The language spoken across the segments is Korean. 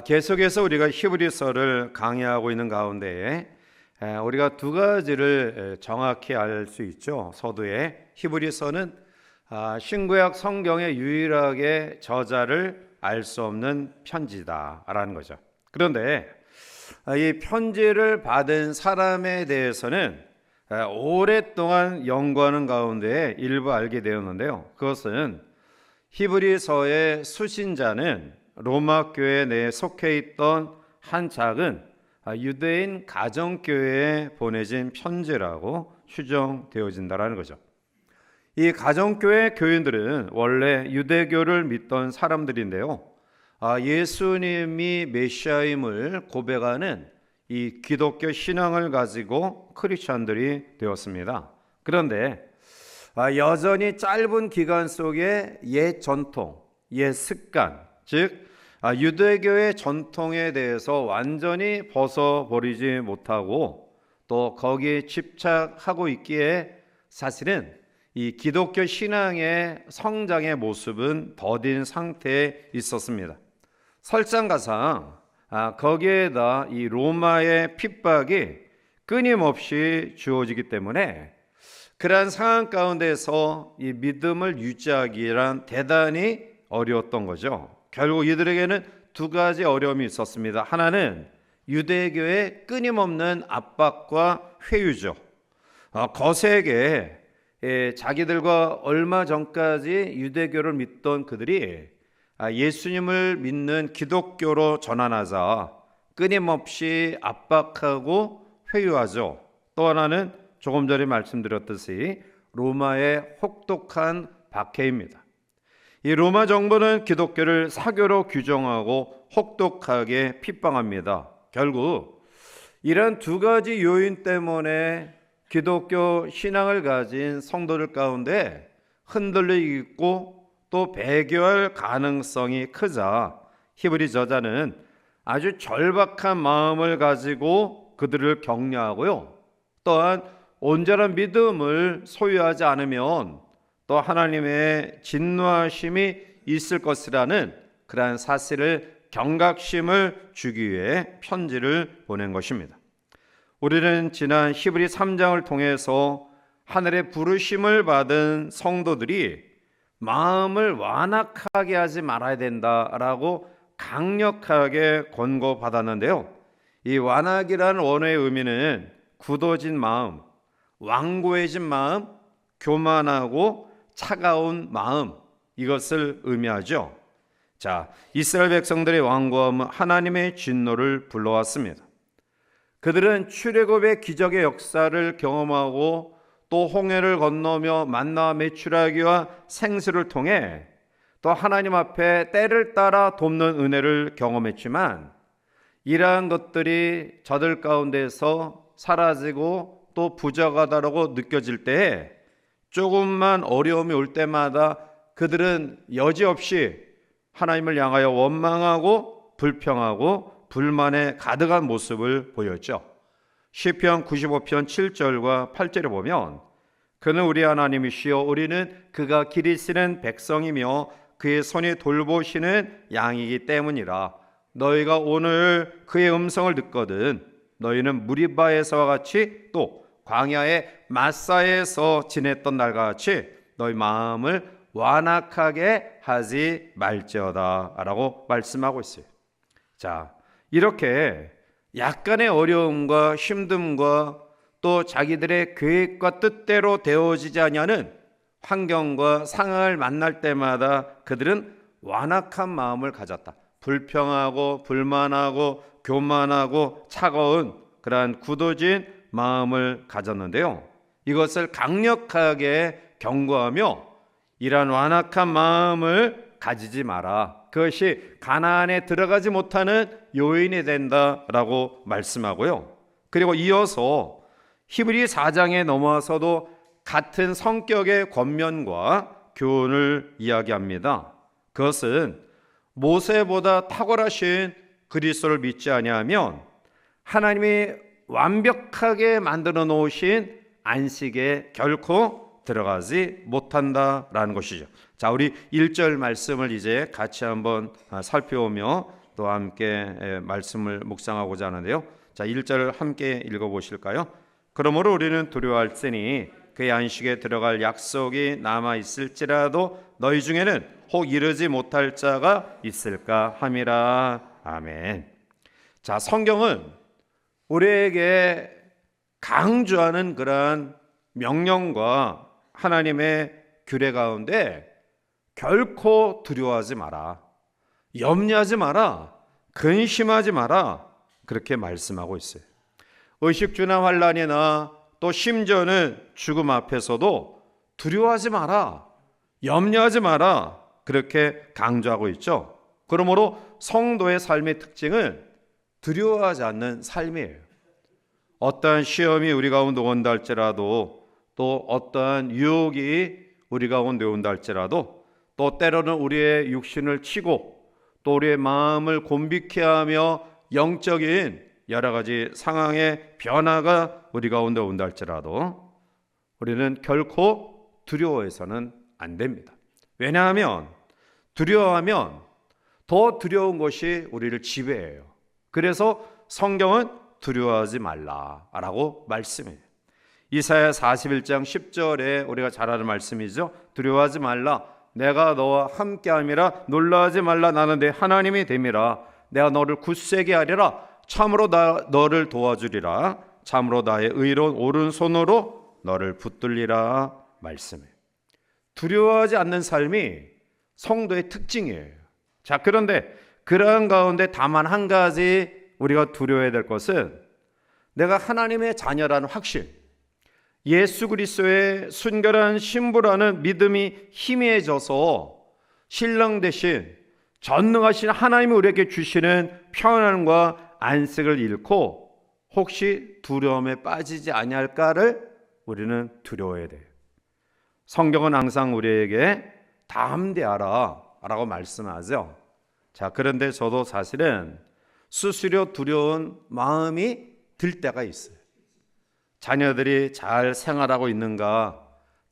계속해서 우리가 히브리서를 강의하고 있는 가운데에 우리가 두 가지를 정확히 알 수 있죠. 서두에 히브리서는 신구약 성경의 유일하게 저자를 알 수 없는 편지다라는 거죠. 그런데 이 편지를 받은 사람에 대해서는 오랫동안 연구하는 가운데 일부 알게 되었는데요. 그것은 히브리서의 수신자는 로마 교회 내에 속해 있던 한 작은 유대인 가정교회에 보내진 편지라고 추정되어진다는 거죠. 이 가정교회 교인들은 원래 유대교를 믿던 사람들인데요. 예수님이 메시아임을 고백하는 이 기독교 신앙을 가지고 크리스천들이 되었습니다. 그런데 여전히 짧은 기간 속에 옛 전통, 옛 습관, 즉 유대교의 전통에 대해서 완전히 벗어버리지 못하고 또 거기에 집착하고 있기에 사실은 이 기독교 신앙의 성장의 모습은 더딘 상태에 있었습니다. 설상가상 거기에다 이 로마의 핍박이 끊임없이 주어지기 때문에 그러한 상황 가운데서 이 믿음을 유지하기란 대단히 어려웠던 거죠. 결국 이들에게는 두 가지 어려움이 있었습니다. 하나는 유대교의 끊임없는 압박과 회유죠. 거세게 자기들과 얼마 전까지 유대교를 믿던 그들이 예수님을 믿는 기독교로 전환하자 끊임없이 압박하고 회유하죠. 또 하나는 조금 전에 말씀드렸듯이 로마의 혹독한 박해입니다. 이 로마 정부는 기독교를 사교로 규정하고 혹독하게 핍박합니다. 결국 이런 두 가지 요인 때문에 기독교 신앙을 가진 성도들 가운데 흔들리고 또 배교할 가능성이 크자 히브리 저자는 아주 절박한 마음을 가지고 그들을 격려하고요. 또한 온전한 믿음을 소유하지 않으면 또 하나님의 진노하심이 있을 것이라는 그러한 사실을 경각심을 주기 위해 편지를 보낸 것입니다. 우리는 지난 히브리 3장을 통해서 하늘의 부르심을 받은 성도들이 마음을 완악하게 하지 말아야 된다라고 강력하게 권고받았는데요. 이 완악이라는 원어의 의미는 굳어진 마음, 완고해진 마음, 교만하고 차가운 마음, 이것을 의미하죠. 자, 이스라엘 백성들의 완고함은 하나님의 진노를 불러왔습니다. 그들은 출애굽의 기적의 역사를 경험하고 또 홍해를 건너며 만나와 메추라기와 생수를 통해 또 하나님 앞에 때를 따라 돕는 은혜를 경험했지만 이러한 것들이 저들 가운데서 사라지고 또 부족하다고 느껴질 때에 조금만 어려움이 올 때마다 그들은 여지없이 하나님을 향하여 원망하고 불평하고 불만에 가득한 모습을 보였죠. 시편 95편 7절과 8절에 보면 그는 우리 하나님이시여 우리는 그가 기르시는 백성이며 그의 손이 돌보시는 양이기 때문이라. 너희가 오늘 그의 음성을 듣거든 너희는 무리바에서와 같이 또 광야의 마사에서 지냈던 날과 같이 너희 마음을 완악하게 하지 말지어다 라고 말씀하고 있어요. 자, 이렇게 약간의 어려움과 힘듦과 또 자기들의 계획과 뜻대로 되어지지 않냐는 환경과 상황을 만날 때마다 그들은 완악한 마음을 가졌다. 불평하고 불만하고 교만하고 차가운 그러한 굳어진 마음을 가졌는데요. 이것을 강력하게 경고하며 이러한 완악한 마음을 가지지 마라. 그것이 가나안에 들어가지 못하는 요인이 된다라고 말씀하고요. 그리고 이어서 히브리 4장에 넘어와서도 같은 성격의 권면과 교훈을 이야기합니다. 그것은 모세보다 탁월하신 그리스도를 믿지 아니하면 하나님이 완벽하게 만들어 놓으신 안식에 결코 들어가지 못한다라는 것이죠. 자, 우리 1절 말씀을 이제 같이 한번 살펴보며 또 함께 말씀을 묵상하고자 하는데요. 자, 1절 함께 읽어보실까요? 그러므로 우리는 두려워할지니 그의 안식에 들어갈 약속이 남아 있을지라도 너희 중에는 혹 이르지 못할 자가 있을까 함이라. 아멘. 자, 성경은 우리에게 강조하는 그러한 명령과 하나님의 규례 가운데 결코 두려워하지 마라, 염려하지 마라, 근심하지 마라, 그렇게 말씀하고 있어요. 의식주나 환난이나 또 심지어는 죽음 앞에서도 두려워하지 마라, 염려하지 마라, 그렇게 강조하고 있죠. 그러므로 성도의 삶의 특징은 두려워하지 않는 삶이에요. 어떠한 시험이 우리 가운데 온다 할지라도, 또 어떠한 유혹이 우리 가운데 온다 할지라도, 또 때로는 우리의 육신을 치고 또 우리의 마음을 곤비케 하며 영적인 여러 가지 상황의 변화가 우리 가운데 온다 할지라도 우리는 결코 두려워해서는 안 됩니다. 왜냐하면 두려워하면 더 두려운 것이 우리를 지배해요. 그래서 성경은 두려워하지 말라라고 말씀해요. 이사야 41장 10절에 우리가 잘 아는 말씀이죠. 두려워하지 말라, 내가 너와 함께함이라. 놀라지 말라, 나는 내 하나님이 됨이라. 내가 너를 굳세게 하리라. 참으로 너를 도와주리라. 참으로 나의 의로운 오른손으로 너를 붙들리라 말씀해요. 두려워하지 않는 삶이 성도의 특징이에요. 자, 그런데 그러한 가운데 다만 한 가지 우리가 두려워해야 될 것은 내가 하나님의 자녀라는 확신, 예수 그리스도의 순결한 신부라는 믿음이 희미해져서 신랑 대신 전능하신 하나님이 우리에게 주시는 평안과 안식을 잃고 혹시 두려움에 빠지지 아니할까를 우리는 두려워해야 돼요. 성경은 항상 우리에게 담대하라 라고 말씀하죠. 자, 그런데 저도 사실은 스스로 두려운 마음이 들 때가 있어요. 자녀들이 잘 생활하고 있는가,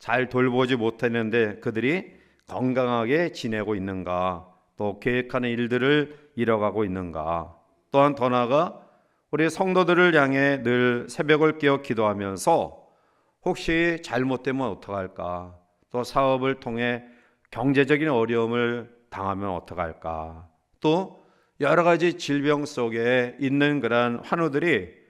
잘 돌보지 못했는데 그들이 건강하게 지내고 있는가, 또 계획하는 일들을 이뤄가고 있는가, 또한 더 나아가 우리 성도들을 향해 늘 새벽을 깨어 기도하면서 혹시 잘못되면 어떡할까, 또 사업을 통해 경제적인 어려움을 당하면 어떡할까, 또 여러 가지 질병 속에 있는 그런 환우들이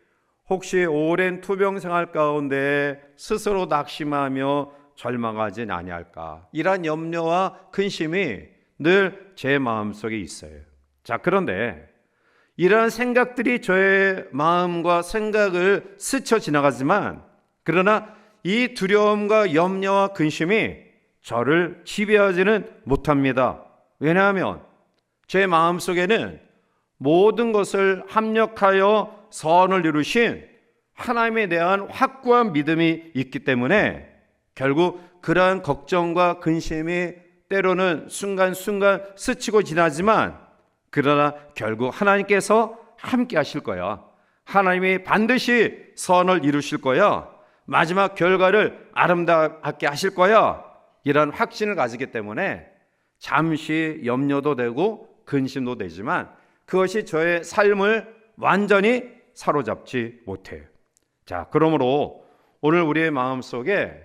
혹시 오랜 투병 생활 가운데 스스로 낙심하며 절망하지 아니할까, 이러한 염려와 근심이 늘 제 마음속에 있어요. 자, 그런데 이러한 생각들이 저의 마음과 생각을 스쳐 지나가지만, 그러나 이 두려움과 염려와 근심이 저를 지배하지는 못합니다. 왜냐하면 제 마음속에는 모든 것을 합력하여 선을 이루신 하나님에 대한 확고한 믿음이 있기 때문에 결국 그러한 걱정과 근심이 때로는 순간순간 스치고 지나지만, 그러나 결국 하나님께서 함께 하실 거야. 하나님이 반드시 선을 이루실 거야. 마지막 결과를 아름답게 하실 거야. 이런 확신을 가지기 때문에 잠시 염려도 되고 근심도 되지만 그것이 저의 삶을 완전히 사로잡지 못해요. 자, 그러므로 오늘 우리의 마음속에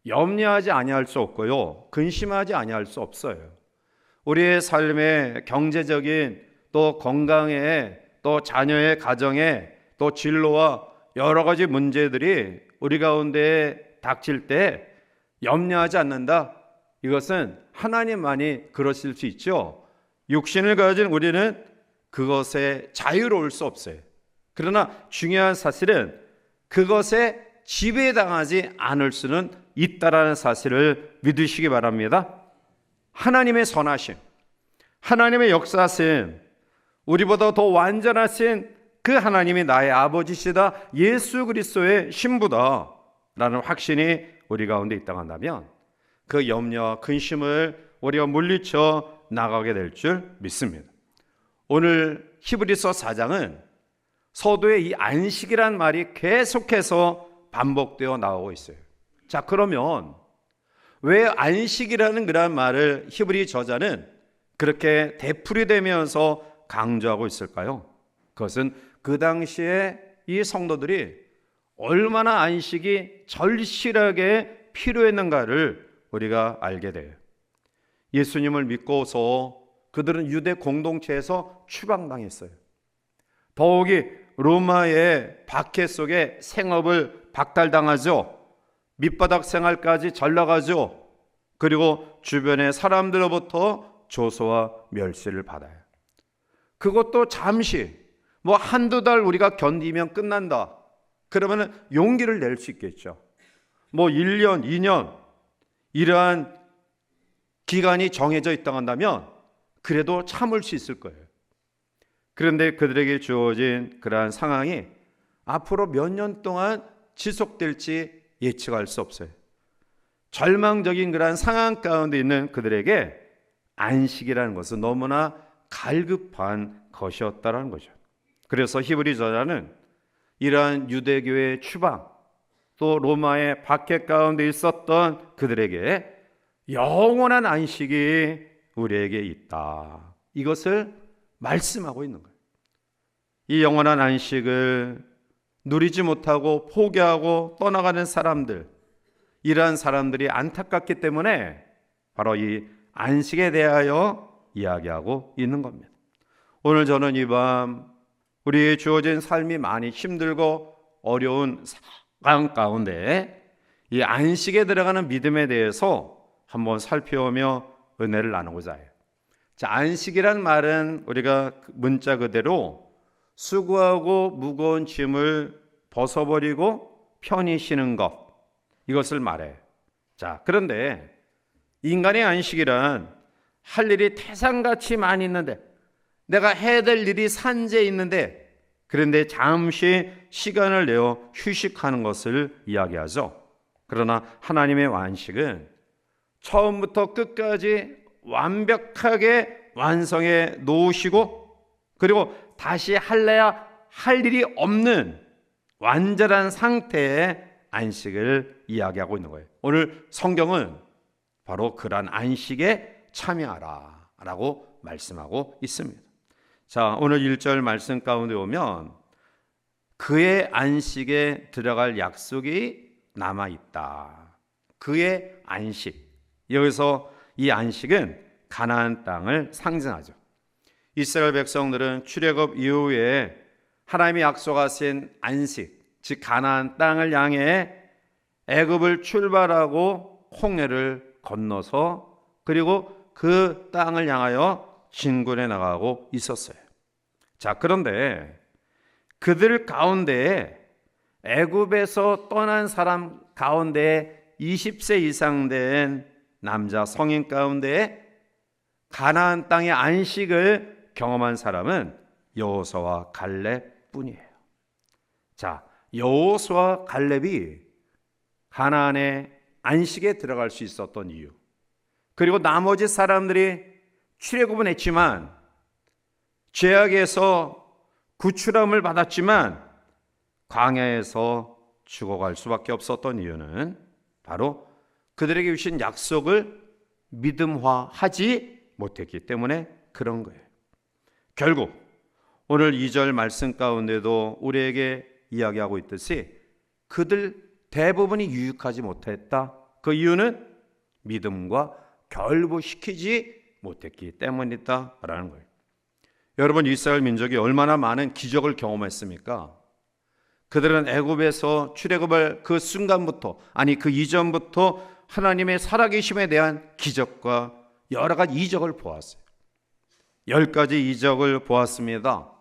염려하지 아니할 수 없고요, 근심하지 아니할 수 없어요. 우리의 삶의 경제적인, 또 건강에, 또 자녀의 가정에, 또 진로와 여러 가지 문제들이 우리 가운데 닥칠 때 염려하지 않는다, 이것은 하나님만이 그러실 수 있죠. 육신을 가진 우리는 그것에 자유로울 수 없어요. 그러나 중요한 사실은 그것에 지배당하지 않을 수는 있다라는 사실을 믿으시기 바랍니다. 하나님의 선하심, 하나님의 역사하심, 우리보다 더 완전하신 그 하나님이 나의 아버지시다, 예수 그리스도의 신부다 라는 확신이 우리 가운데 있다고 한다면 그 염려와 근심을 우리가 물리쳐 나가게 될 줄 믿습니다. 오늘 히브리서 4장은 서두에 이 안식이란 말이 계속해서 반복되어 나오고 있어요. 자, 그러면 왜 안식이라는 그런 말을 히브리 저자는 그렇게 되풀이되면서 강조하고 있을까요? 그것은 그 당시에 이 성도들이 얼마나 안식이 절실하게 필요했는가를 우리가 알게 돼요. 예수님을 믿고서 그들은 유대 공동체에서 추방당했어요. 더욱이 로마의 박해 속에 생업을 박탈당하죠. 밑바닥 생활까지 전락하죠. 그리고 주변의 사람들로부터 조소와 멸시를 받아요. 그것도 잠시 한두 달 우리가 견디면 끝난다. 그러면 용기를 낼 수 있겠죠. 1년, 2년 이러한 기간이 정해져 있다고 한다면 그래도 참을 수 있을 거예요. 그런데 그들에게 주어진 그러한 상황이 앞으로 몇 년 동안 지속될지 예측할 수 없어요. 절망적인 그러한 상황 가운데 있는 그들에게 안식이라는 것은 너무나 갈급한 것이었다는 거죠. 그래서 히브리 저자는 이러한 유대교의 추방 또 로마의 박해 가운데 있었던 그들에게 영원한 안식이 우리에게 있다. 이것을 말씀하고 있는 거예요. 이 영원한 안식을 누리지 못하고 포기하고 떠나가는 사람들, 이러한 사람들이 안타깝기 때문에 바로 이 안식에 대하여 이야기하고 있는 겁니다. 오늘 저는 이 밤 우리의 주어진 삶이 많이 힘들고 어려운 상황 가운데 이 안식에 들어가는 믿음에 대해서 한번 살펴보며 은혜를 나누고자 해요. 자, 안식이란 말은 우리가 문자 그대로 수고하고 무거운 짐을 벗어버리고 편히 쉬는 것, 이것을 말해요. 자, 그런데 인간의 안식이란 할 일이 태산같이 많이 있는데, 내가 해야 될 일이 산재에 있는데, 그런데 잠시 시간을 내어 휴식하는 것을 이야기하죠. 그러나 하나님의 안식은 처음부터 끝까지 완벽하게 완성해 놓으시고, 그리고 다시 할래야 할 일이 없는 완전한 상태의 안식을 이야기하고 있는 거예요. 오늘 성경은 바로 그러한 안식에 참여하라 라고 말씀하고 있습니다. 자, 오늘 1절 말씀 가운데 오면 그의 안식에 들어갈 약속이 남아있다. 그의 안식. 여기서 이 안식은 가나안 땅을 상징하죠. 이스라엘 백성들은 출애굽 이후에 하나님이 약속하신 안식, 즉 가나안 땅을 향해 애굽을 출발하고 홍해를 건너서 그리고 그 땅을 향하여 진군해 나가고 있었어요. 자, 그런데 그들 가운데 애굽에서 떠난 사람 가운데 20세 이상 된 남자 성인 가운데 가나안 땅의 안식을 경험한 사람은 여호수아와 갈렙 뿐이에요. 자, 여호수아와 갈렙이 가나안의 안식에 들어갈 수 있었던 이유, 그리고 나머지 사람들이 출애굽은 했지만 죄악에서 구출함을 받았지만 광야에서 죽어갈 수밖에 없었던 이유는 바로 그들에게 주신 약속을 믿음화하지 못했기 때문에 그런 거예요. 결국 오늘 2절 말씀 가운데도 우리에게 이야기하고 있듯이 그들 대부분이 유익하지 못했다. 그 이유는 믿음과 결부시키지 못했기 때문이다라는 거예요. 여러분, 이스라엘 민족이 얼마나 많은 기적을 경험했습니까? 그들은 애굽에서 출애굽할 그 순간부터, 아니 그 이전부터 하나님의 살아계심에 대한 기적과 여러 가지 이적을 보았어요. 10가지 이적을 보았습니다.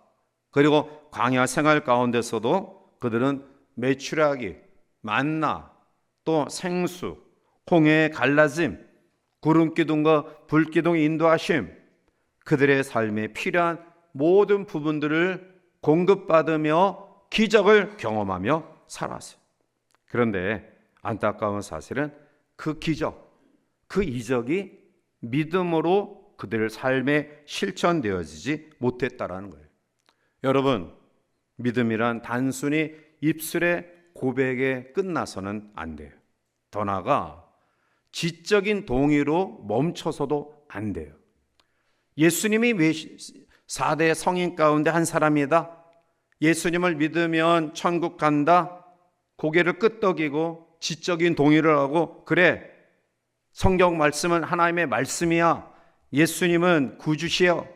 그리고 광야 생활 가운데서도 그들은 메추라기, 만나, 또 생수, 홍해의 갈라짐, 구름기둥과 불기둥의 인도하심, 그들의 삶에 필요한 모든 부분들을 공급받으며 기적을 경험하며 살았어요. 그런데 안타까운 사실은 그 기적, 그 이적이 믿음으로 그들의 삶에 실천되어지지 못했다라는 거예요. 여러분, 믿음이란 단순히 입술의 고백에 끝나서는 안 돼요. 더 나아가 지적인 동의로 멈춰서도 안 돼요. 예수님이 4대 성인 가운데 한 사람이다. 예수님을 믿으면 천국 간다. 고개를 끄덕이고 지적인 동의를 하고, 그래, 성경 말씀은 하나님의 말씀이야, 예수님은 구주시여,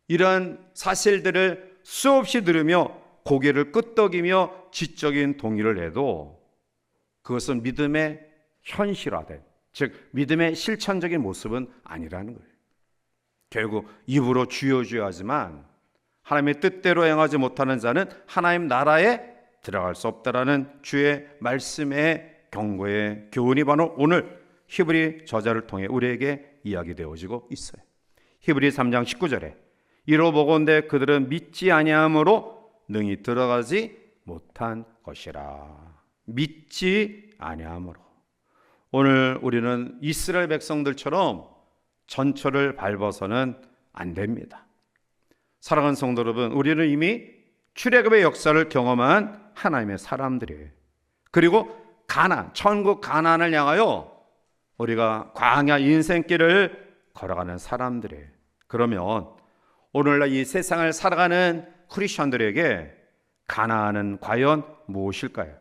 이런 사실들을 수없이 들으며 고개를 끄덕이며 지적인 동의를 해도 그것은 믿음의 현실화된, 즉 믿음의 실천적인 모습은 아니라는 거예요. 결국 입으로 주여 주여 하지만 하나님의 뜻대로 행하지 못하는 자는 하나님 나라에 들어갈 수 없다라는 주의 말씀의 경고의 교훈이 바로 오늘 히브리 저자를 통해 우리에게 이야기되어지고 있어요. 히브리 3장 19절에 이로 보건대 그들은 믿지 아니함으로 능히 들어가지 못한 것이라. 믿지 아니함으로. 오늘 우리는 이스라엘 백성들처럼 전철을 밟아서는 안 됩니다. 사랑하는 성도 여러분, 우리는 이미 출애굽의 역사를 경험한 하나님의 사람들이에요. 그리고 가나안, 천국 가나안을 향하여 우리가 광야 인생길을 걸어가는 사람들이에요. 그러면 오늘날 이 세상을 살아가는 크리스천들에게 가나안은 과연 무엇일까요?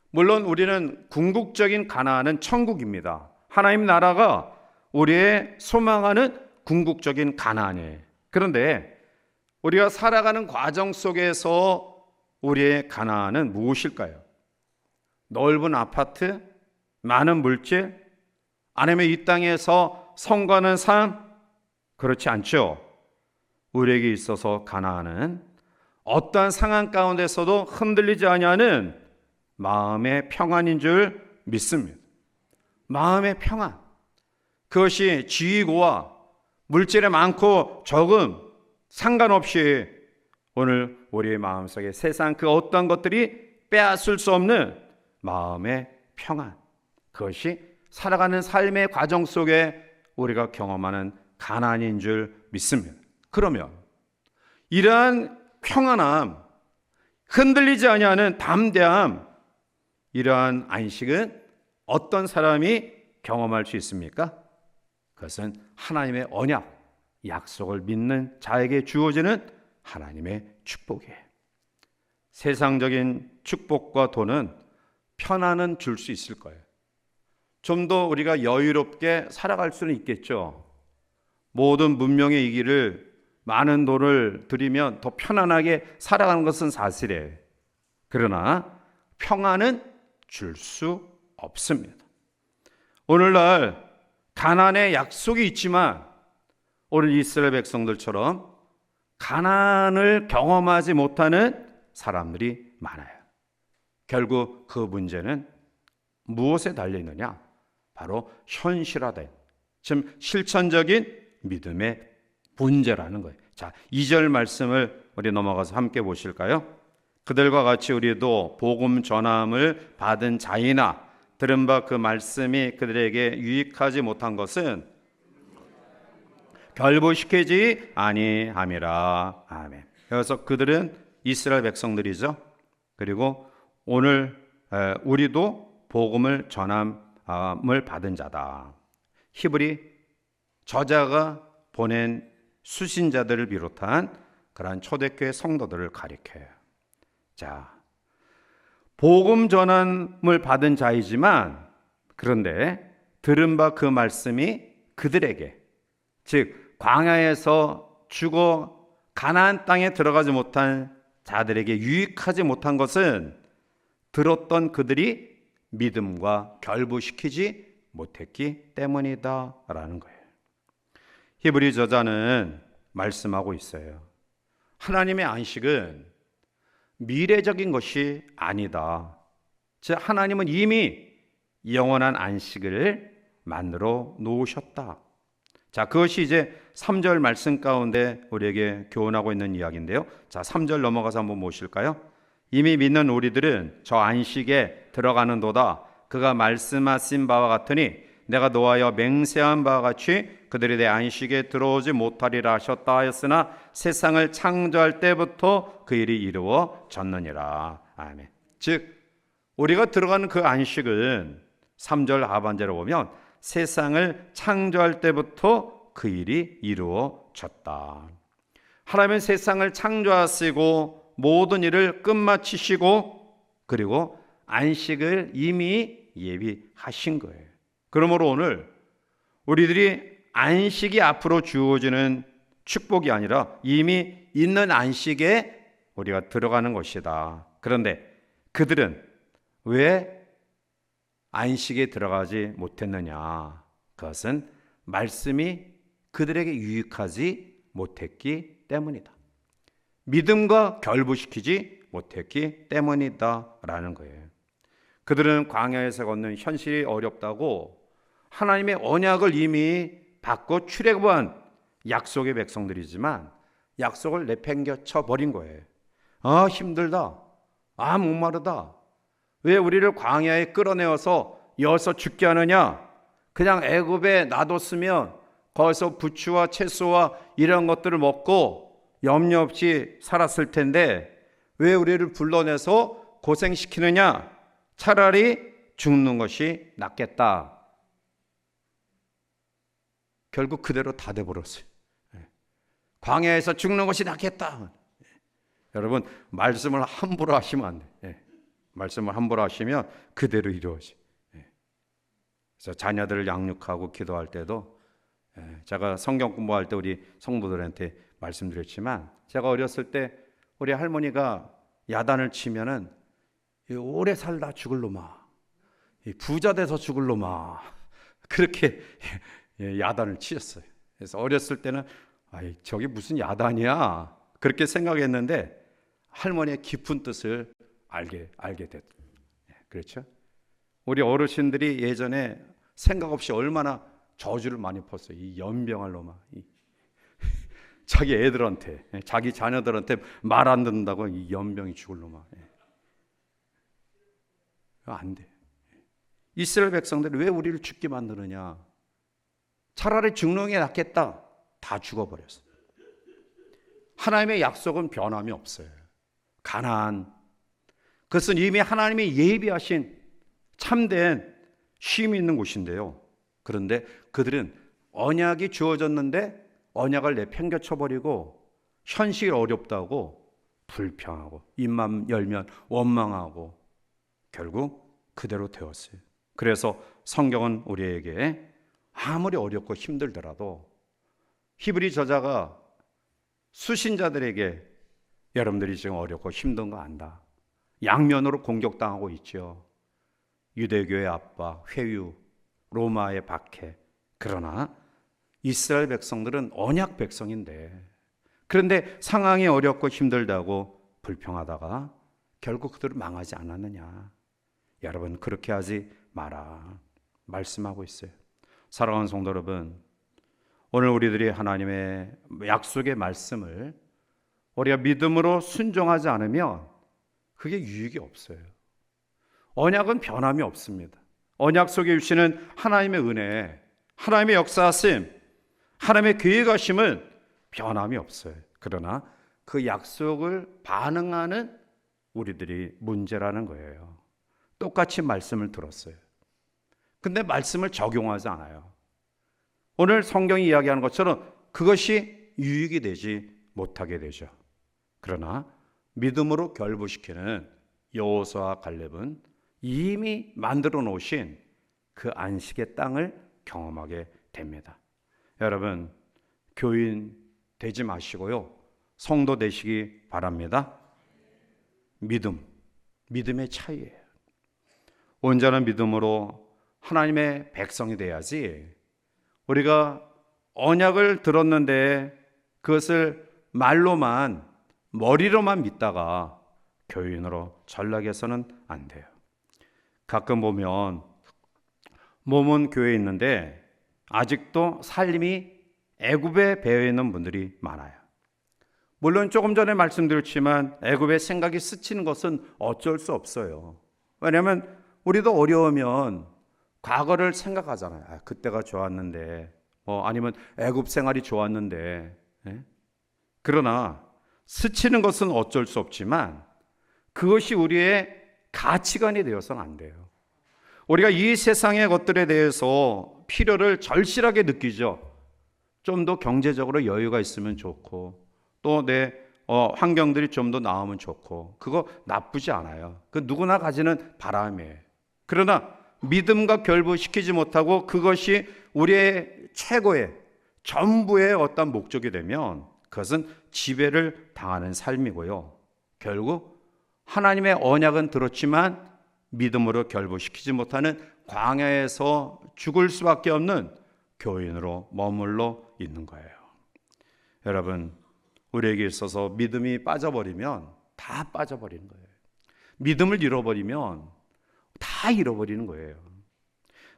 물론 우리는 궁극적인 가나안은 천국입니다. 하나님 나라가 우리의 소망하는 궁극적인 가나안이에요. 그런데 우리가 살아가는 과정 속에서 우리의 가나안은 무엇일까요? 넓은 아파트, 많은 물질, 아니면 이 땅에서 성과는 삶? 그렇지 않죠. 우리에게 있어서 가나안은 어떠한 상황 가운데서도 흔들리지 아니하는 마음의 평안인 줄 믿습니다. 마음의 평안. 그것이 지위고와 물질의 많고 적음 상관없이 오늘 우리의 마음속에 세상 그 어떠한 것들이 빼앗을 수 없는 마음의 평안. 그것이 살아가는 삶의 과정 속에 우리가 경험하는 가나안인 줄 믿습니다. 그러면 이러한 평안함, 흔들리지 아니하는 담대함, 이러한 안식은 어떤 사람이 경험할 수 있습니까? 그것은 하나님의 언약, 약속을 믿는 자에게 주어지는 하나님의 축복이에요. 세상적인 축복과 돈은 편안은 줄 수 있을 거예요. 좀 더 우리가 여유롭게 살아갈 수는 있겠죠. 모든 문명의 이 길을 많은 돈을 들이면 더 편안하게 살아가는 것은 사실이에요. 그러나 평안은 줄 수 없습니다. 오늘날 가나안의 약속이 있지만 오늘 이스라엘 백성들처럼 가나안을 경험하지 못하는 사람들이 많아요. 결국 그 문제는 무엇에 달려 있느냐? 바로 현실화된, 즉 실천적인 믿음의 문제라는 거예요. 자, 2절 말씀을 우리 넘어가서 함께 보실까요? 그들과 같이 우리도 복음 전함을 받은 자이나 들은 바 그 말씀이 그들에게 유익하지 못한 것은 결부시키지 아니함이라. 아멘. 그래서 그들은 이스라엘 백성들이죠. 그리고 오늘 우리도 복음을 전함을 받은 자다. 히브리 저자가 보낸 수신자들을 비롯한 그러한 초대교회 성도들을 가리켜요. 자, 복음 전함을 받은 자이지만 그런데 들은 바 그 말씀이 그들에게, 즉 광야에서 죽어 가나안 땅에 들어가지 못한 자들에게 유익하지 못한 것은 들었던 그들이 믿음과 결부시키지 못했기 때문이다 라는 거예요. 히브리 저자는 말씀하고 있어요. 하나님의 안식은 미래적인 것이 아니다. 즉 하나님은 이미 영원한 안식을 만들어 놓으셨다. 자, 그것이 이제 3절 말씀 가운데 우리에게 교훈하고 있는 이야기인데요. 자, 3절 넘어가서 한번 보실까요? 이미 믿는 우리들은 저 안식에 들어가는도다. 그가 말씀하신 바와 같으니 내가 노하여 맹세한 바와 같이 그들이 내 안식에 들어오지 못하리라 하셨다 하였으나 세상을 창조할 때부터 그 일이 이루어졌느니라. 아멘. 즉 우리가 들어가는 그 안식은 3절 하반절에 보면 세상을 창조할 때부터 그 일이 이루어졌다. 하나님은 세상을 창조하시고 모든 일을 끝마치시고 그리고 안식을 이미 예비하신 거예요. 그러므로 오늘 우리들이 안식이 앞으로 주어지는 축복이 아니라 이미 있는 안식에 우리가 들어가는 것이다. 그런데 그들은 왜 안식에 들어가지 못했느냐? 그것은 말씀이 그들에게 유익하지 못했기 때문이다. 믿음과 결부시키지 못했기 때문이다라는 거예요. 그들은 광야에서 걷는 현실이 어렵다고 하나님의 언약을 이미 받고 출애굽한 약속의 백성들이지만 약속을 내팽개쳐 버린 거예요. 아, 힘들다. 아, 목마르다. 왜 우리를 광야에 끌어내어서 여기서 죽게 하느냐? 그냥 애굽에 놔뒀으면 거기서 부추와 채소와 이런 것들을 먹고 염려 없이 살았을 텐데 왜 우리를 불러내서 고생시키느냐? 차라리 죽는 것이 낫겠다. 결국 그대로 다 돼버렸어요. 광야에서 죽는 것이 낫겠다. 여러분, 말씀을 함부로 하시면 안 돼요. 말씀을 함부로 하시면 그대로 이루어져요. 그래서 자녀들을 양육하고 기도할 때도 제가 성경 공부할 때 우리 성도들한테 말씀드렸지만 제가 어렸을 때 우리 할머니가 야단을 치면은 오래 살다 죽을 놈아, 부자 돼서 죽을 놈아, 그렇게 야단을 치셨어요. 그래서 어렸을 때는 아이, 저게 무슨 야단이야 그렇게 생각했는데 할머니의 깊은 뜻을 알게 됐죠. 그렇죠? 우리 어르신들이 예전에 생각 없이 얼마나 저주를 많이 폈어요. 이 연병할 놈아, 자기 애들한테, 자기 자녀들한테 말 안 듣는다고 이 연병이 죽을 놈아. 안 돼. 이스라엘 백성들이 왜 우리를 죽게 만드느냐? 차라리 죽는 게 낫겠다. 다 죽어버렸어요. 하나님의 약속은 변함이 없어요. 가나안, 그것은 이미 하나님이 예비하신 참된 쉼이 있는 곳인데요. 그런데 그들은 언약이 주어졌는데 언약을 내팽개쳐버리고 현실이 어렵다고 불평하고 입만 열면 원망하고 결국 그대로 되었어요. 그래서 성경은 우리에게 아무리 어렵고 힘들더라도 히브리 저자가 수신자들에게 여러분들이 지금 어렵고 힘든 거 안다. 양면으로 공격당하고 있죠. 유대교의 압박, 회유, 로마의 박해. 그러나 이스라엘 백성들은 언약 백성인데 그런데 상황이 어렵고 힘들다고 불평하다가 결국 그들은 망하지 않았느냐. 여러분 그렇게 하지 마라 말씀하고 있어요. 사랑하는 성도 여러분, 오늘 우리들이 하나님의 약속의 말씀을 우리가 믿음으로 순종하지 않으면 그게 유익이 없어요. 언약은 변함이 없습니다. 언약 속에 주시는 하나님의 은혜, 하나님의 역사하심, 하나님의 계획하심은 변함이 없어요. 그러나 그 약속을 반응하는 우리들이 문제라는 거예요. 똑같이 말씀을 들었어요. 근데 말씀을 적용하지 않아요. 오늘 성경이 이야기하는 것처럼 그것이 유익이 되지 못하게 되죠. 그러나 믿음으로 결부시키는 여호수아와 갈렙은 이미 만들어 놓으신 그 안식의 땅을 경험하게 됩니다. 여러분, 교인 되지 마시고요. 성도 되시기 바랍니다. 믿음의 차이예요. 온전한 믿음으로 하나님의 백성이 돼야지 우리가 언약을 들었는데 그것을 말로만 머리로만 믿다가 교인으로 전락해서는 안 돼요. 가끔 보면 몸은 교회에 있는데 아직도 삶이 애굽에 배어 있는 분들이 많아요. 물론 조금 전에 말씀드렸지만 애굽의 생각이 스치는 것은 어쩔 수 없어요. 왜냐하면 우리도 어려우면 과거를 생각하잖아요. 아, 그때가 좋았는데, 아니면 애굽 생활이 좋았는데. 그러나 스치는 것은 어쩔 수 없지만 그것이 우리의 가치관이 되어서는 안 돼요. 우리가 이 세상의 것들에 대해서 필요를 절실하게 느끼죠. 좀 더 경제적으로 여유가 있으면 좋고, 또 내 환경들이 좀 더 나으면 좋고, 그거 나쁘지 않아요. 그 누구나 가지는 바람이에요. 그러나 믿음과 결부시키지 못하고 그것이 우리의 최고의 전부의 어떤 목적이 되면 그것은 지배를 당하는 삶이고요. 결국 하나님의 언약은 들었지만 믿음으로 결부시키지 못하는 광야에서 죽을 수밖에 없는 교인으로 머물러 있는 거예요. 여러분, 우리에게 있어서 믿음이 빠져버리면 다 빠져버리는 거예요. 믿음을 잃어버리면 다 잃어버리는 거예요.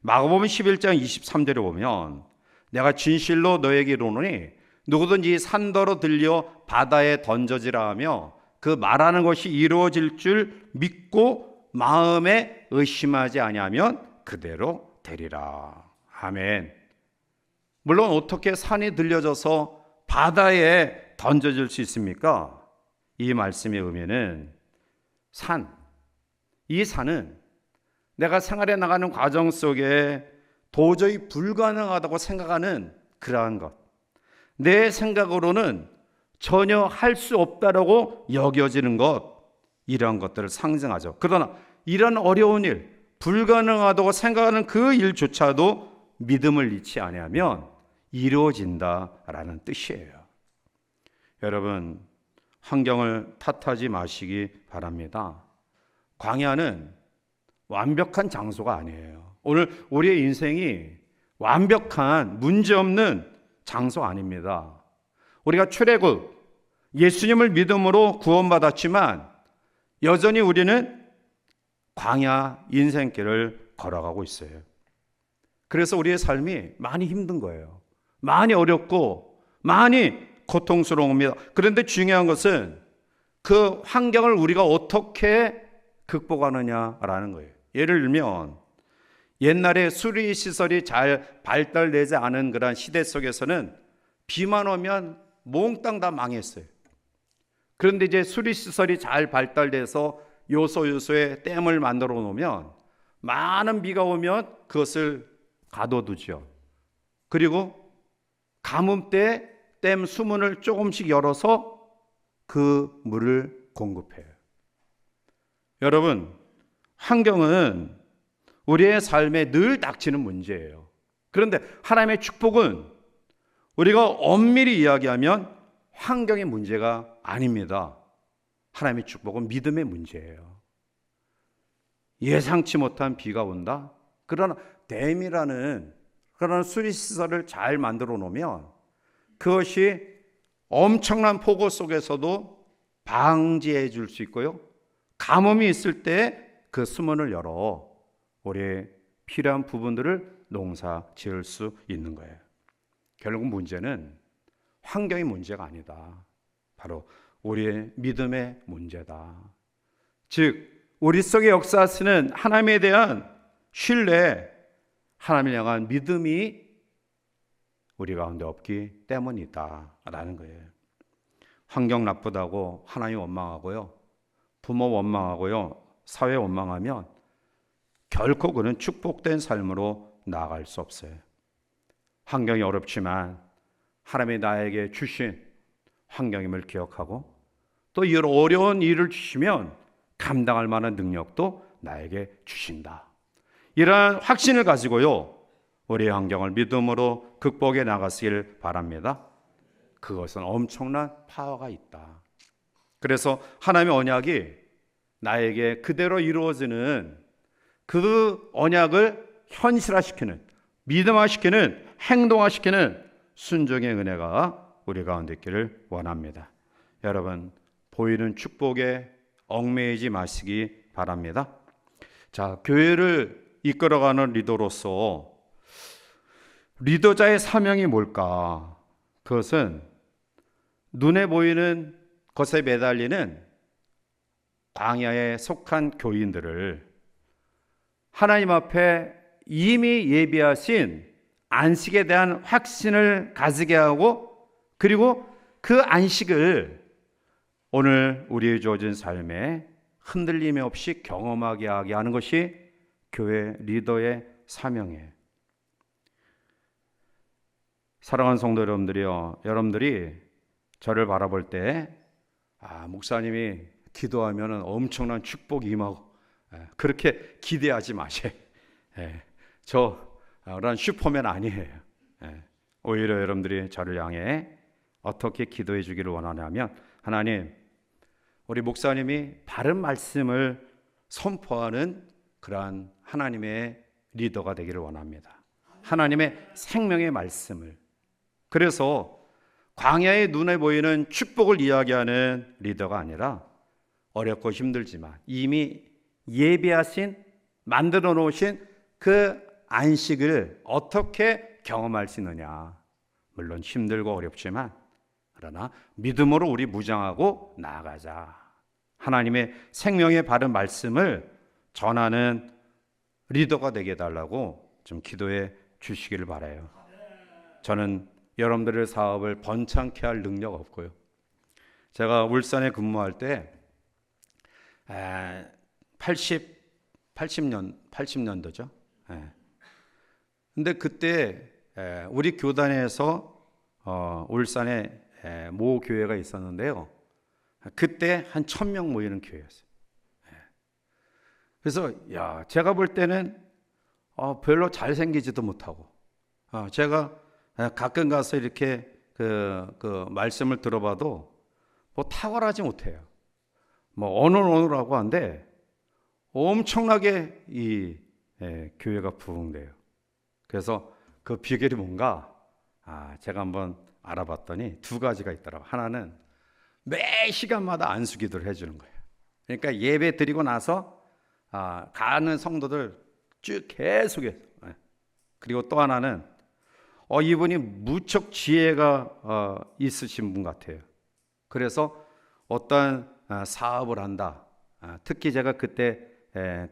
마가복음 11장 23절에 보면 내가 진실로 너에게 이르노니 누구든지 산더러 들려 바다에 던져지라 하며 그 말하는 것이 이루어질 줄 믿고 마음에 의심하지 아니하면 그대로 되리라. 아멘. 물론 어떻게 산이 들려져서 바다에 던져질 수 있습니까? 이 말씀의 의미는 이 산은 내가 생활해 나가는 과정 속에 도저히 불가능하다고 생각하는 그러한 것, 내 생각으로는 전혀 할 수 없다라고 여겨지는 것, 이러한 것들을 상징하죠. 그러나 이런 어려운 일, 불가능하다고 생각하는 그 일조차도 믿음을 잃지 아니하면 이루어진다라는 뜻이에요. 여러분, 환경을 탓하지 마시기 바랍니다. 광야는 완벽한 장소가 아니에요. 오늘 우리의 인생이 완벽한 문제없는 장소 아닙니다. 우리가 출애굽, 예수님을 믿음으로 구원받았지만 여전히 우리는 광야 인생길을 걸어가고 있어요. 그래서 우리의 삶이 많이 힘든 거예요. 많이 어렵고 많이 고통스러웁니다. 그런데 중요한 것은 그 환경을 우리가 어떻게 극복하느냐라는 거예요. 예를 들면 옛날에 수리시설이 잘 발달되지 않은 그런 시대 속에서는 비만 오면 몽땅 다 망했어요. 그런데 이제 수리시설이 잘 발달돼서 요소에 댐을 만들어 놓으면 많은 비가 오면 그것을 가둬두죠. 그리고 가뭄 때 댐 수문을 조금씩 열어서 그 물을 공급해요. 여러분, 환경은 우리의 삶에 늘 닥치는 문제예요. 그런데 하나님의 축복은 우리가 엄밀히 이야기하면 환경의 문제가 아닙니다. 하나님의 축복은 믿음의 문제예요. 예상치 못한 비가 온다? 그러나 댐이라는 그런 수리시설을 잘 만들어 놓으면 그것이 엄청난 폭우 속에서도 방지해 줄 수 있고요. 가뭄이 있을 때 그 수문을 열어 우리의 필요한 부분들을 농사 지을 수 있는 거예요. 결국 문제는 환경의 문제가 아니다. 바로 우리의 믿음의 문제다. 즉 우리 속에 역사하시는 하나님에 대한 신뢰, 하나님을 향한 믿음이 우리 가운데 없기 때문이다 라는 거예요. 환경 나쁘다고 하나님 원망하고요, 부모 원망하고요, 사회 원망하면 결코 그는 축복된 삶으로 나아갈 수 없어요. 환경이 어렵지만 하나님이 나에게 주신 환경임을 기억하고 또 이 어려운 일을 주시면 감당할 만한 능력도 나에게 주신다. 이러한 확신을 가지고요, 우리의 환경을 믿음으로 극복해 나가시길 바랍니다. 그것은 엄청난 파워가 있다. 그래서 하나님의 언약이 나에게 그대로 이루어지는 그 언약을 현실화시키는, 믿음화시키는, 행동화시키는 순종의 은혜가 우리 가운데 있기를 원합니다. 여러분, 보이는 축복에 얽매이지 마시기 바랍니다. 자, 교회를 이끌어가는 리더로서 리더자의 사명이 뭘까? 그것은 눈에 보이는 것에 매달리는 광야에 속한 교인들을 하나님 앞에 이미 예비하신 안식에 대한 확신을 가지게 하고, 그리고 그 안식을 오늘 우리의 주어진 삶에 흔들림이 없이 경험하게 하게 하는 것이 교회 리더의 사명이에요. 사랑하는 성도 여러분들이요, 여러분들이 저를 바라볼 때 목사님이 기도하면 엄청난 축복이 임하고 그렇게 기대하지 마세요. 저런 슈퍼맨 아니에요. 오히려 여러분들이 저를 향해 어떻게 기도해 주기를 원하냐면, 하나님, 우리 목사님이 바른 말씀을 선포하는 그러한 하나님의 리더가 되기를 원합니다. 하나님의 생명의 말씀을. 그래서 광야의 눈에 보이는 축복을 이야기하는 리더가 아니라 어렵고 힘들지만 이미 예비하신, 만들어 놓으신 그 안식을 어떻게 경험할 수 있느냐. 물론 힘들고 어렵지만 그러나 믿음으로 우리 무장하고 나아가자. 하나님의 생명의 바른 말씀을 전하는 리더가 되게 해달라고 좀 기도해 주시기를 바라요. 저는 여러분들의 사업을 번창케 할 능력 없고요. 제가 울산에 근무할 때 80년도죠. 근데 그때 우리 교단에서 울산에 모 교회가 있었는데요. 그때 한 1000명 모이는 교회였어요. 그래서 제가 볼 때는 별로 잘생기지도 못하고, 제가 가끔 가서 이렇게 그 말씀을 들어봐도 뭐 탁월하지 못해요. 뭐 어눌어눌하고 한데 엄청나게 이 교회가 부흥돼요. 그래서 그 비결이 뭔가 제가 한번 알아봤더니 두 가지가 있더라고요. 하나는 매 시간마다 안수기도를 해주는 거예요. 그러니까 예배 드리고 나서 가는 성도들 쭉 계속해서. 그리고 또 하나는 이분이 무척 지혜가 있으신 분 같아요. 그래서 어떤 사업을 한다. 특히 제가 그때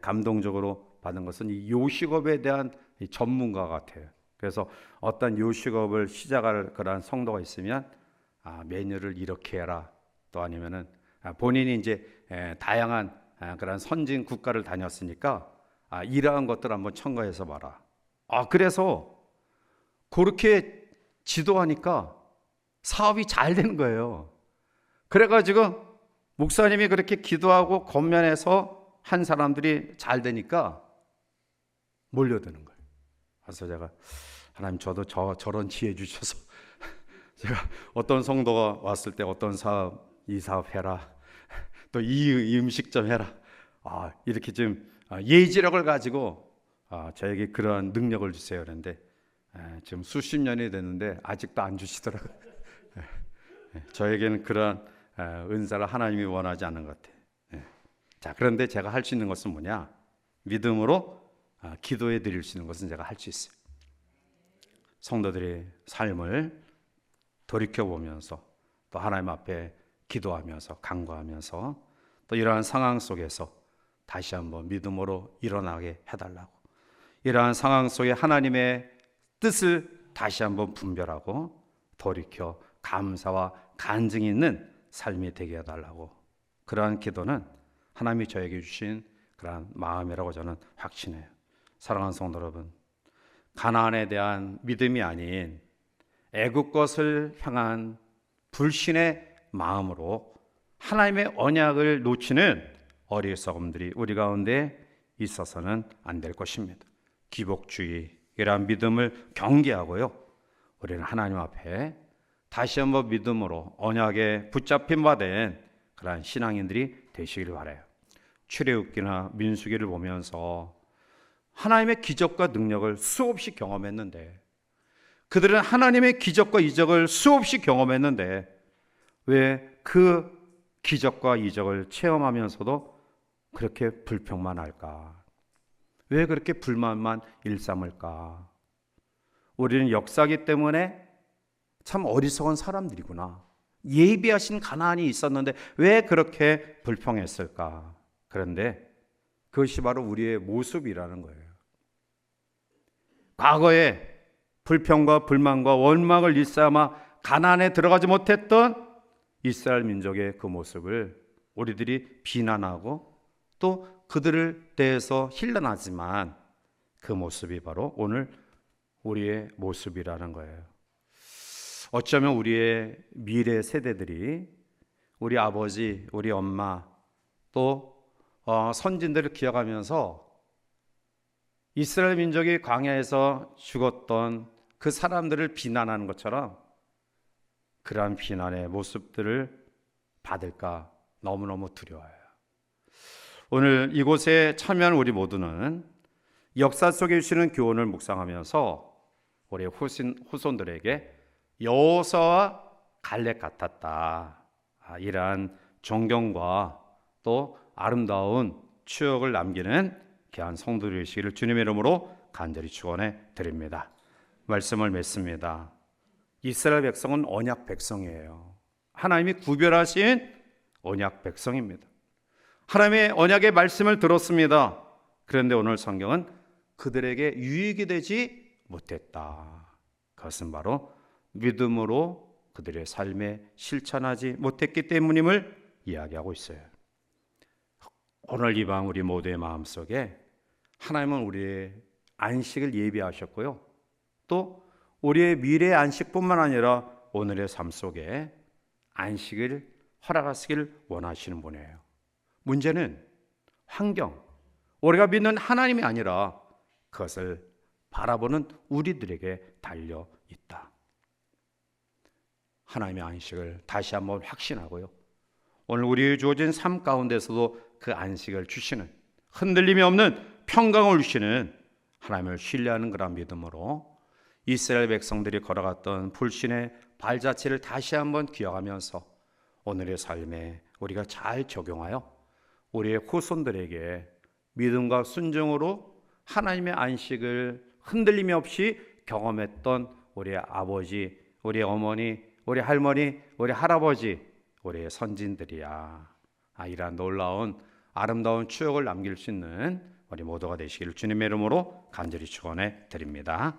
감동적으로 받은 것은 이 요식업에 대한 전문가 같아요. 그래서 어떤 요식업을 시작할 그런 성도가 있으면 메뉴를 이렇게 해라. 또 아니면은 본인이 이제 다양한 그런 선진 국가를 다녔으니까 이러한 것들 한번 첨가해서 봐라. 그래서 그렇게 지도하니까 사업이 잘 되는 거예요. 그래가지고 목사님이 그렇게 기도하고 권면해서 한 사람들이 잘 되니까 몰려드는 거예요. 그래서 제가 하나님, 저도 저런 지혜 주셔서 제가 어떤 성도가 왔을 때 어떤 사업, 이 사업 해라, 또 이 음식점 해라, 이렇게 좀 예지력을 가지고 저에게 그러한 능력을 주세요. 그런데 지금 수십 년이 됐는데 아직도 안 주시더라고요. 저에게는 그러한 은사를 하나님이 원하지 않는 것 같아요. 자, 그런데 제가 할 수 있는 것은 뭐냐? 믿음으로 기도해 드릴 수 있는 것은 제가 할 수 있어요. 성도들의 삶을 돌이켜보면서 또 하나님 앞에 기도하면서 간구하면서 또 이러한 상황 속에서 다시 한번 믿음으로 일어나게 해달라고, 이러한 상황 속에 하나님의 뜻을 다시 한번 분별하고 돌이켜 감사와 간증이 있는 삶이 되게 해달라고, 그러한 기도는 하나님이 저에게 주신 그러한 마음이라고 저는 확신해요. 사랑하는 성도 여러분, 가나안에 대한 믿음이 아닌 애국 것을 향한 불신의 마음으로 하나님의 언약을 놓치는 어리석음들이 우리 가운데 있어서는 안 될 것입니다. 기복주의, 이러한 믿음을 경계하고요, 우리는 하나님 앞에 다시 한번 믿음으로 언약에 붙잡힌 바 된 그러한 신앙인들이 되시기를 바라요. 출애굽기나 민수기를 보면서 하나님의 기적과 능력을 수없이 경험했는데, 그들은 하나님의 기적과 이적을 수없이 경험했는데 왜 그 기적과 이적을 체험하면서도 그렇게 불평만 할까? 왜 그렇게 불만만 일삼을까? 우리는 역사기 때문에 참 어리석은 사람들이구나. 예비하신 가나안이 있었는데 왜 그렇게 불평했을까? 그런데 그것이 바로 우리의 모습이라는 거예요. 과거에 불평과 불만과 원망을 일삼아 가나안에 들어가지 못했던 이스라엘 민족의 그 모습을 우리들이 비난하고 또 그들을 대해서 힐난하지만 그 모습이 바로 오늘 우리의 모습이라는 거예요. 어쩌면 우리의 미래 세대들이 우리 아버지, 우리 엄마 또 선진들을 기억하면서 이스라엘 민족이 광야에서 죽었던 그 사람들을 비난하는 것처럼 그러한 비난의 모습들을 받을까 너무너무 두려워요. 오늘 이곳에 참여한 우리 모두는 역사 속에 주시는 교훈을 묵상하면서 우리 후손들에게 여호수아와 갈렙 같았다. 이러한 존경과 또 아름다운 추억을 남기는 귀한 성도들 되시기를 주님의 이름으로 간절히 축원해 드립니다. 말씀을 맺습니다. 이스라엘 백성은 언약 백성이에요. 하나님이 구별하신 언약 백성입니다. 하나님의 언약의 말씀을 들었습니다. 그런데 오늘 성경은 그들에게 유익이 되지 못했다. 그것은 바로 믿음으로 그들의 삶에 실천하지 못했기 때문임을 이야기하고 있어요. 오늘 이 밤 우리 모두의 마음속에 하나님은 우리의 안식을 예비하셨고요. 또 우리의 미래의 안식뿐만 아니라 오늘의 삶 속에 안식을 허락하시길 원하시는 분이에요. 문제는 환경, 우리가 믿는 하나님이 아니라 그것을 바라보는 우리들에게 달려 있다. 하나님의 안식을 다시 한번 확신하고요. 오늘 우리에게 주어진 삶 가운데서도 그 안식을 주시는, 흔들림이 없는 평강을 주시는 하나님을 신뢰하는 그런 믿음으로 이스라엘 백성들이 걸어갔던 불신의 발자취를 다시 한번 기억하면서 오늘의 삶에 우리가 잘 적용하여 우리의 후손들에게 믿음과 순종으로 하나님의 안식을 흔들림이 없이 경험했던 우리의 아버지, 우리 어머니, 우리 할머니, 우리 할아버지, 우리의 선진들이야. 이러한 놀라운 아름다운 추억을 남길 수 있는 우리 모두가 되시기를 주님의 이름으로 간절히 축원해 드립니다.